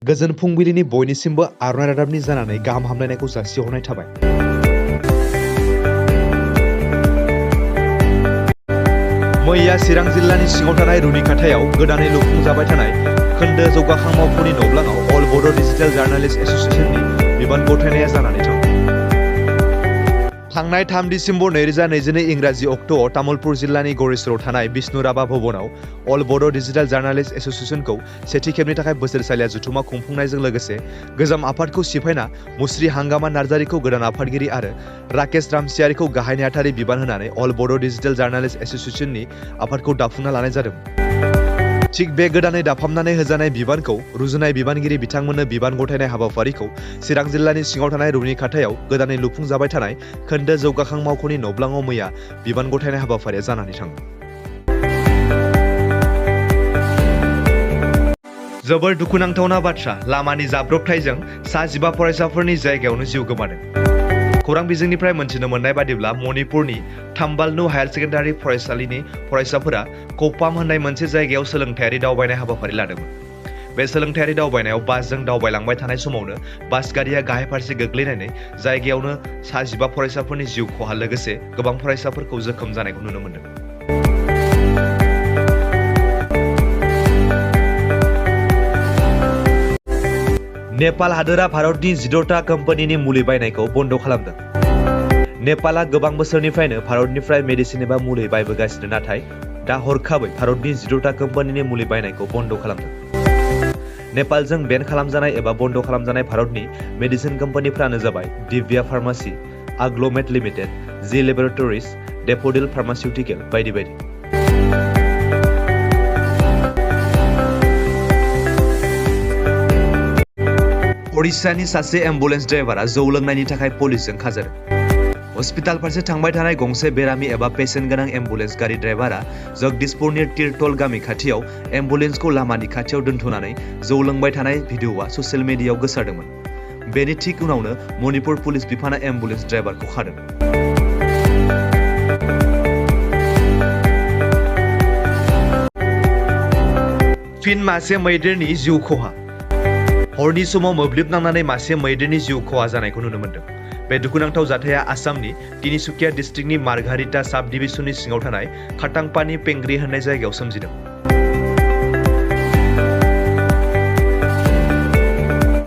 गोजोन फुंबिलिनि बयनिसिमबो आर'नाइ रादाबनि जानानै गाहाम हामलायनायखौ जासिहरनाय थाबाय। मैया चिरां जिल्लानि सिङाव थानाय रुनिखाथायाव गोदानै लुफुंजाबाय थानाय खोन्दो जौगाखां मावख'नि न'ब्लाङाव अल बड' डिजिटेल जार्नालिस्ट एस'सिएशननि बिबान गथायनाया जानानै थांबाय। थांनाय 3 डिसेम्बर 2022 इंराजि अक्ट'आव तामुलपुर जिल्लानि गड़ेश्वराव थानाय बिष्णु राभा भवनाव अल बड' डिजिटेल जार्नालिस्ट एस'सिएशनखौ सेथि खेबनि थाखाय बोसोरसालिया जथुमा खुंफुंनायजों लोगोसे गोजाम आफादखौ सिफायना मुस्रि हांगामा नार्जारिखौ गोदान आफादगिरि आरो राकेश रामसियारिखौ गाहाय नेहाथारि बिबान होनानै अल बड' डिजिटेल जार्नालिस्ट एस'सिएशननि आफादखौ दाफुंना लानाय जादों। थिग बे गोदानै दाफामनानै होजानाय बिबानखौ रुजुनाय बिबानगिरि बिथांमोननो बिबान गथायनाय हाबाफारिखौ चिरां जिल्लानि सिङाव थानाय रुनिखाथायाव गोदानै लुफुंजाबाय थानाय खोन्दो जौगाखां मावख'नि न'ब्लाङाव मैया बिबान गथायनाय हाबाफारिया जानानै थाङो। जोबोर दुखुनांथावना बाथ्रा, लामानि जाब्रबथायजों सा 15 फरायसाफोरनि जायगायावनो जिउ गोमादों। खौरां बिजोंनिफ्राय मोनथिनो मोननाय बादिब्ला मणिपुरनि थाम्बालनु हायार सेकेन्डारि फरायसालिनि फरायसाफोरा कौपाम होननाय मोनसे जायगायाव सोलोंथायारि दावबायनाय हाबाफारि लादोंमोन। बे सोलोंथायारि दावबायनायाव बासजों दावबायलांबाय थानाय समावनो बास गारिया गाहाय फारसे गोग्लैनानै जायगायावनो सा 15 फरायसाफोरनि जिउ खहा लोगोसे गोबां फरायसाफोरखौ जोखोम जानायखौ नुनो मोन्दों। नेपाल हादोरा भारतनि 14टा कम्पानिनि मुलि बायनायखौ बन्द खालामदों। नेपाला गोबां बोसोरनिफ्रायनो भारतनिफ्राय मेडिसिन एबा मुलि बायबोगासिनो, नाथाय दा हरखाबै भारतनि 14टा कम्पानिनि मुलि बायनायखौ बन्द खालामदों। नेपालजों बेन खालामजानाय एबा बन्द खालामजानाय भारतनि मेडिसिन कम्पानिफ्रानो जाबाय दिव्या फार्मासि, आग्ल'मेट लिमिटेड, जी लेबरेटरिज, डेफोडिल फार्मासिउटिकेल बायदि बायदि। ओडिशानि सासे एम्बुलेन्स ड्राइभारा जौ लोंनायनि थाखाय पुलिसजों खाजादों। हस्पिटाल फारसे थांबाय थानाय गंसे बेरामि एबा पेसेन्ट गोनां एम्बुलेन्स गारि ड्राइभारा जगदीशपुरनि तिरतल गामि खाथियाव एम्बुलेन्सखौ लामानि खाथियाव दोनथ'नानै जौ लोंबाय थानाय भिडिअ'आ ससियेल मिडियायाव गोसारदोंमोन। बेनि थिक उनावनो मणिपुर पुलिस बिफाना एम्बुलेन्स ड्राइभारखौ खादों। फिन मासे मैदेरनि जिउ खहा। हरनि समाव मोब्लिब नांनानै मासे मैदेरनि जिउ खहा जानायखौ नुनो मोन्दों। बे दुखुनांथाव जाथाया आसामनि तिनिसुकिया डिस्ट्रिक्टनि मार्घारिटा साब डिभिजननि सिङाव थानाय खाटांपानि पेंग्रि होननाय जायगायाव सोमजिदों।